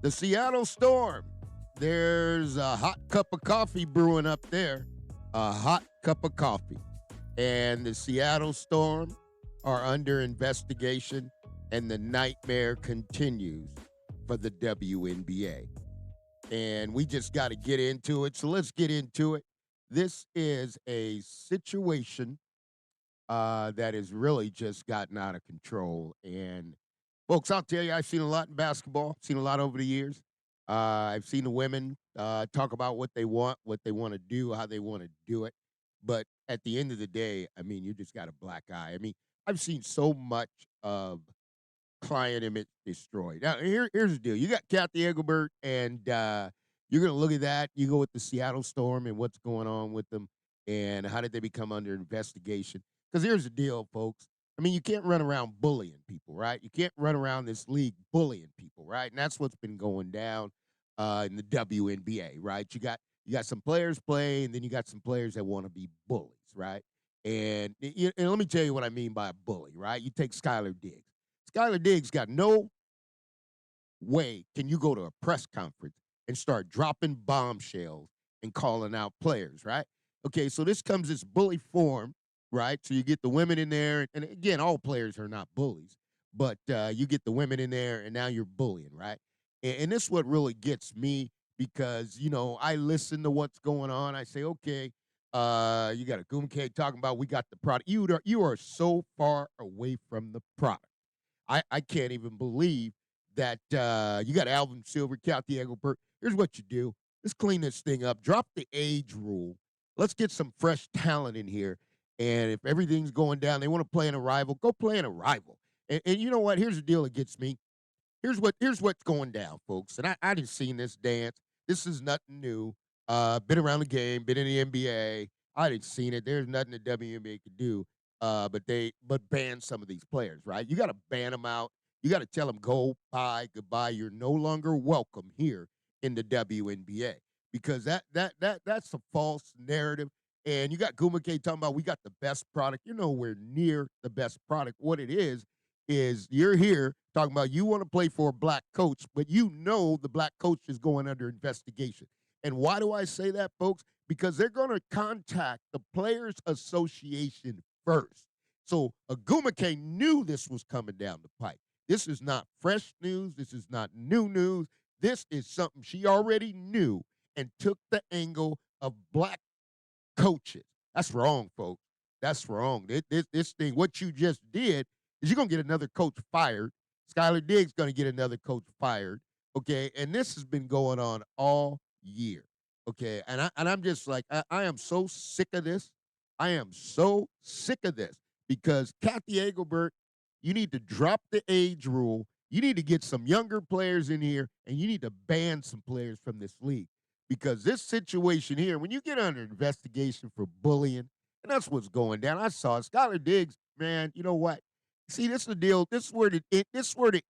The Seattle Storm. There's a hot cup of coffee brewing up there. A hot cup of coffee. And the Seattle Storm are under investigation, and the nightmare continues for the WNBA. And we just got to get into it. So let's get into it. This is a situation that has really just gotten out of control. And folks, I'll tell you, I've seen a lot in basketball, seen a lot over the years. I've seen the women talk about what they want to do, how they want to do it. But at the end of the day, I mean, you just got a black eye. I mean, I've seen so much of client image destroyed. Now, here's the deal. You got Cathy Engelbert, and you're going to look at that. You go with the Seattle Storm and what's going on with them, and how did they become under investigation? Because here's the deal, folks. I mean, you can't run around bullying people, right? You can't run around this league bullying people, right? And that's what's been going down in the WNBA, right? You got some players play, and then you got some players that want to be bullies, right? And let me tell you what I mean by a bully, right? You take Skylar Diggs. Skylar Diggs got no way can you go to a press conference and start dropping bombshells and calling out players, right? Okay, so this comes this bully form, right? So you get the women in there, and again, all players are not bullies, but you get the women in there, and now you're bullying, right? And this is what really gets me because I listen to what's going on. I say, okay, you got a Ogwumike talking about we got the product. You are so far away from the product. I can't even believe that you got Alvin Silver, Cathy Engelbert. Here's what you do. Let's clean this thing up. Drop the age rule. Let's get some fresh talent in here. And if everything's going down, they want to play in a rival, go play in a rival. And you know what? Here's the deal that gets me. Here's what's going down, folks. And I didn't seen this dance. This is nothing new. Been around the game, been in the NBA. I didn't seen it. There's nothing the WNBA could do. But ban some of these players, right? You got to ban them out. You got to tell them go bye, goodbye. You're no longer welcome here in the WNBA because that's a false narrative. And you got Gumake talking about we got the best product. You're nowhere near the best product. What it is you're here talking about you want to play for a black coach, but you know the black coach is going under investigation. And why do I say that, folks? Because they're going to contact the Players Association first. So Ogwumike knew this was coming down the pipe. This is not fresh news. This is not new news. This is something she already knew and took the angle of black coaches. That's wrong, folks. That's wrong. This thing, what you just did is you're going to get another coach fired. Skylar Diggs going to get another coach fired. Okay. And this has been going on all year. Okay. And I'm just like, I am so sick of this. I am so sick of this because Cathy Engelbert, you need to drop the age rule. You need to get some younger players in here, and you need to ban some players from this league because this situation here, when you get under investigation for bullying, and that's what's going down. I saw Skylar Diggs, man. You know what? See, this is the deal. This is where the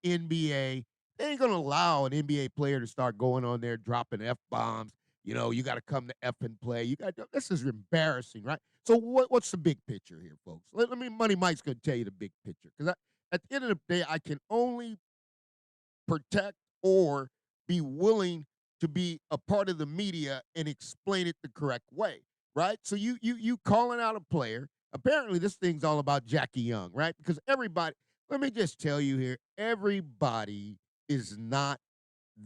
NBA they ain't gonna allow an NBA player to start going on there dropping f bombs. You got to come to F and play. This is embarrassing, right? So what's the big picture here, folks? Let me Money Mike's gonna tell you the big picture because at the end of the day, I can only protect or be willing to be a part of the media and explain it the correct way, right? So you calling out a player. Apparently, this thing's all about Jackie Young, right? Because everybody, let me just tell you here, everybody is not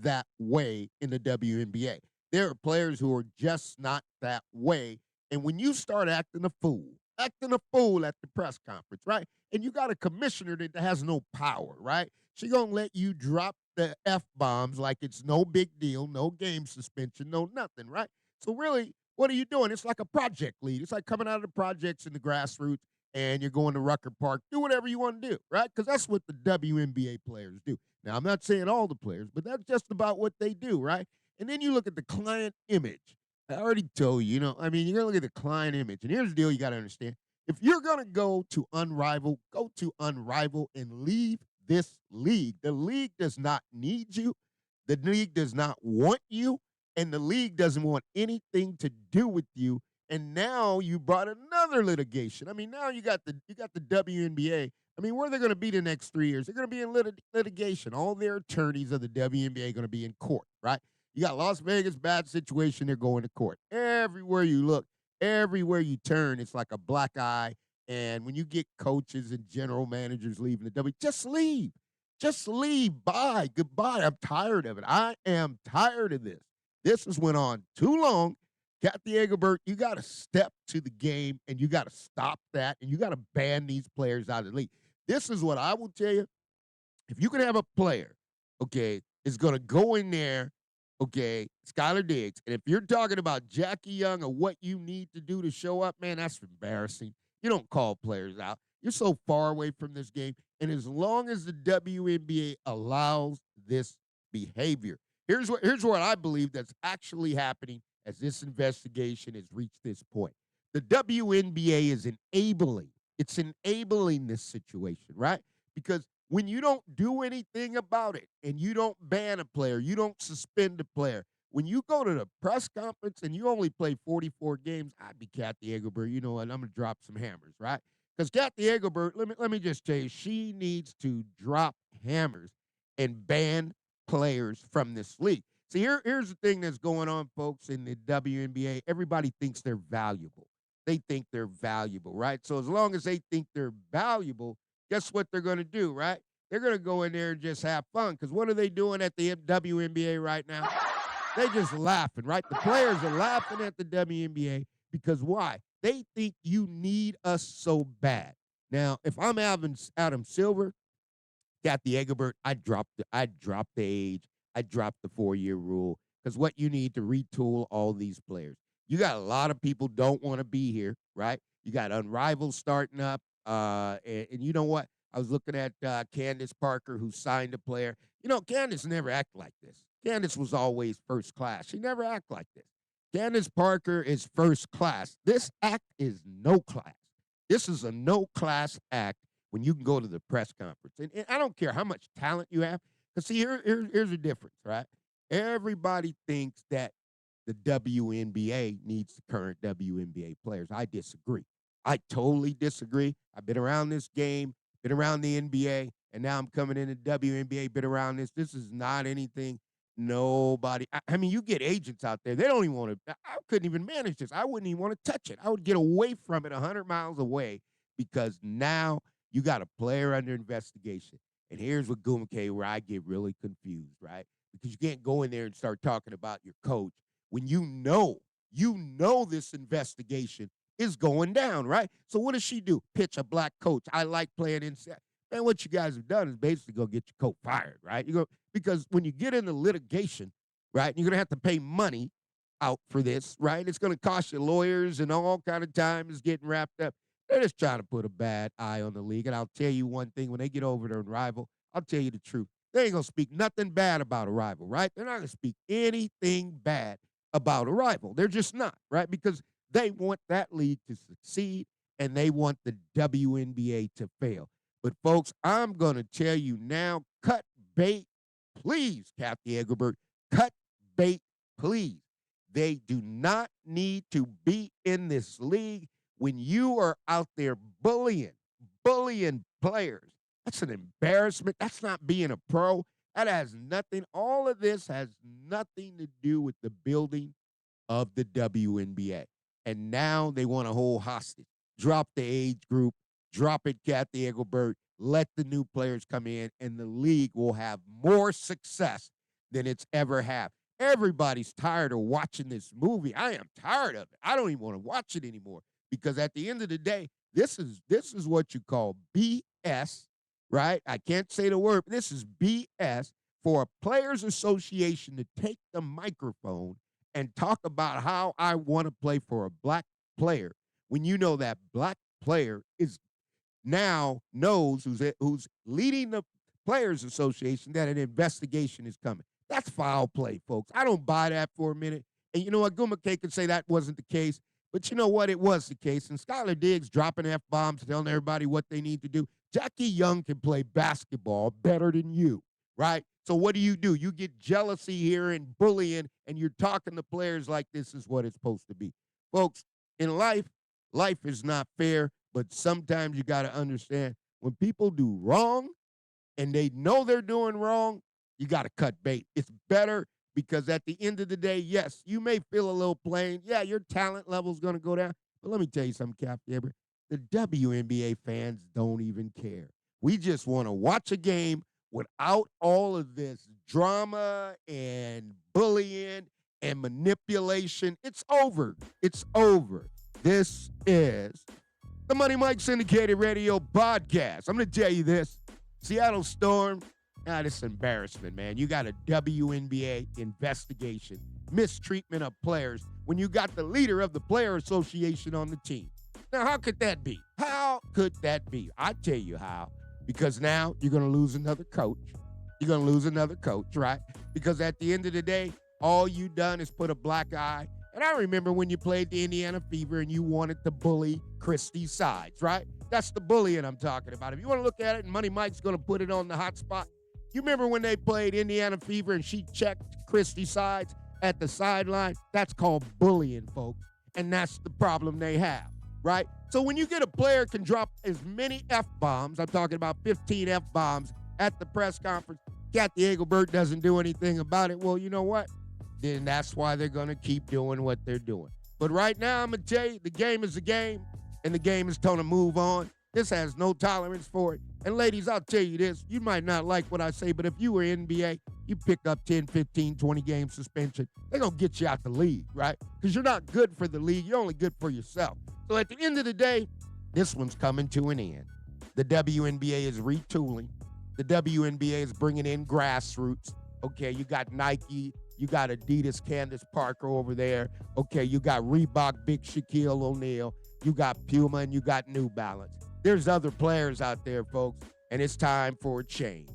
that way in the WNBA. There are players who are just not that way. And when you start acting a fool at the press conference, right? And you got a commissioner that has no power, right? She gonna let you drop the F bombs like it's no big deal, no game suspension, no nothing, right? So really, what are you doing? It's like a project lead. It's like coming out of the projects in the grassroots and you're going to Rucker Park. Do whatever you want to do, right? Because that's what the WNBA players do. Now, I'm not saying all the players, but that's just about what they do, right? And then you look at the client image. I already told you, I mean, you're going to look at the client image. And here's the deal you got to understand. If you're going to go to Unrival and leave this league. The league does not need you. The league does not want you. And the league doesn't want anything to do with you. And now you brought another litigation. I mean, now you got the WNBA I mean, where are they going to be the next 3 years? They're going to be in litigation. All their attorneys of the WNBA are going to be in court, right? You got Las Vegas, bad situation, they're going to court. Everywhere you look, everywhere you turn, it's like a black eye. And when you get coaches and general managers leaving the W, just leave. Just leave. Bye. Goodbye. I'm tired of it. I am tired of this. This has went on too long. Cathy Engelbert, you got to step to the game and you got to stop that and you got to ban these players out of the league. This is what I will tell you. If you can have a player, okay, is going to go in there, okay, Skylar Diggs, and if you're talking about Jackie Young or what you need to do to show up, man, that's embarrassing. You don't call players out. You're so far away from this game. And as long as the WNBA allows this behavior, here's what I believe that's actually happening as this investigation has reached this point. The WNBA is enabling. It's enabling this situation, right? Because when you don't do anything about it and you don't ban a player, you don't suspend a player, when you go to the press conference and you only play 44 games, I'd be Cathy Engelbert. You know what? I'm going to drop some hammers, right? Because Cathy Engelbert, let me just tell you, she needs to drop hammers and ban players from this league. See, here's the thing that's going on, folks, in the WNBA. Everybody thinks they're valuable. They think they're valuable, right? So as long as they think they're valuable, guess what they're going to do, right? They're going to go in there and just have fun. Because what are they doing at the WNBA right now? They just laughing, right? The players are laughing at the WNBA because why? They think you need us so bad. Now, if I'm Adam Silver, Cathy Engelbert, I'd drop the age. I'd drop the 4-year rule. Because what you need to retool all these players. You got a lot of people don't want to be here, right? You got Unrivaled starting up. And you know what? I was looking at Candace Parker, who signed a player. You know, Candace never acted like this. Candace was always first class. She never acted like this. Candace Parker is first class. This act is no class. This is a no class act when you can go to the press conference. And I don't care how much talent you have. Because, see, here's the difference, right? Everybody thinks that the WNBA needs the current WNBA players. I disagree. I totally disagree. I've been around this game, been around the NBA, and now I'm coming into WNBA, been around this. This is not anything nobody. I mean, you get agents out there. They don't even want to. I couldn't even manage this. I wouldn't even want to touch it. I would get away from it 100 miles away because now you got a player under investigation. And here's what Ogwumike, where I get really confused, right? Because you can't go in there and start talking about your coach when you know this investigation is going down, right? So what does she do? Pitch a black coach. I like playing inside. Man, what you guys have done is basically go get your coach fired, right? You go because when you get into litigation, right, you're gonna have to pay money out for this, right? It's gonna cost you lawyers and all kind of time is getting wrapped up. They're just trying to put a bad eye on the league. And I'll tell you one thing: when they get over their rival, I'll tell you the truth. They ain't gonna speak nothing bad about a rival, right? They're not gonna speak anything bad about a rival. They're just not, right? Because they want that league to succeed and they want the WNBA to fail. But, folks, I'm going to tell you now, cut bait, please, Cathy Engelbert. Cut bait, please. They do not need to be in this league when you are out there bullying players. That's an embarrassment. That's not being a pro. That has nothing. All of this has nothing to do with the building of the WNBA. And now they want to hold hostage. Drop the age group. Drop it, Cathy Engelbert. Let the new players come in, and the league will have more success than it's ever had. Everybody's tired of watching this movie. I am tired of it. I don't even want to watch it anymore because at the end of the day, this is what you call BS, right? I can't say the word, but this is BS for a players association to take the microphone and talk about how I want to play for a black player when you know that black player is now knows who's leading the players association that an investigation is coming. That's foul play, folks. I don't buy that for a minute. And you know what? Ogwumike could say that wasn't the case. But you know what? It was the case. And Skylar Diggs dropping F-bombs, telling everybody what they need to do. Jackie Young can play basketball better than you, right? So what do? You get jealousy here and bullying, and you're talking to players like this is what it's supposed to be. Folks, in life is not fair, but sometimes you got to understand when people do wrong and they know they're doing wrong, you got to cut bait. It's better because at the end of the day, yes, you may feel a little plain. Yeah, your talent level's going to go down. But let me tell you something, Cathy Engelbert. The WNBA fans don't even care. We just want to watch a game without all of this drama and bullying and manipulation. It's over. It's over. This is the Money Mike Syndicated Radio Podcast. I'm going to tell you this. Seattle Storm, this is embarrassment, man. You got a WNBA investigation, mistreatment of players when you got the leader of the Player Association on the team. Now, how could that be? How could that be? I tell you how. Because now you're going to lose another coach. You're going to lose another coach, right? Because at the end of the day, all you done is put a black eye. And I remember when you played the Indiana Fever and you wanted to bully Krystal sides, right? That's the bullying I'm talking about. If you want to look at it, and Money Mike's going to put it on the hot spot. You remember when they played Indiana Fever and she checked Krystal sides at the sideline? That's called bullying, folks. And that's the problem they have, right? So when you get a player can drop as many F-bombs, I'm talking about 15 F-bombs at the press conference, Cathy Engelbert doesn't do anything about it, well, you know what? Then that's why they're going to keep doing what they're doing. But right now, I'm going to tell you, the game is a game, and the game is going to move on. This has no tolerance for it. And ladies, I'll tell you this, you might not like what I say, but if you were NBA, you pick up 10, 15, 20 game suspension, they're going to get you out the league, right? Because you're not good for the league. You're only good for yourself. So at the end of the day, this one's coming to an end. The WNBA is retooling. The WNBA is bringing in grassroots. Okay, you got Nike, you got Adidas, Candace Parker over there. Okay, you got Reebok, Big Shaquille O'Neal. You got Puma, and you got New Balance. There's other players out there, folks, and it's time for a change.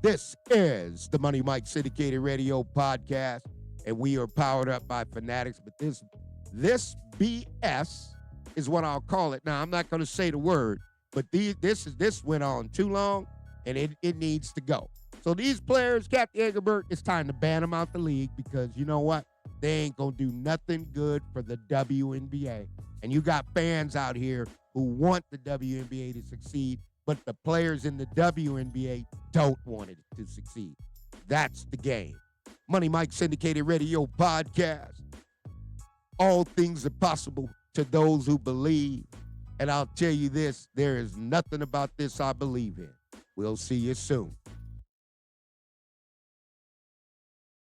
This is the Money Mike Syndicated Radio Podcast, and we are powered up by Fanatics, but this BS is what I'll call it. Now, I'm not going to say the word, but this went on too long, and it needs to go. So these players, Cathy Engelbert, it's time to ban them out the league because you know what? They ain't going to do nothing good for the WNBA. And you got fans out here who want the WNBA to succeed, but the players in the WNBA don't want it to succeed. That's the game. Money Mike Syndicated Radio Podcast. All things are possible to those who believe. And I'll tell you this, there is nothing about this I believe in. We'll see you soon.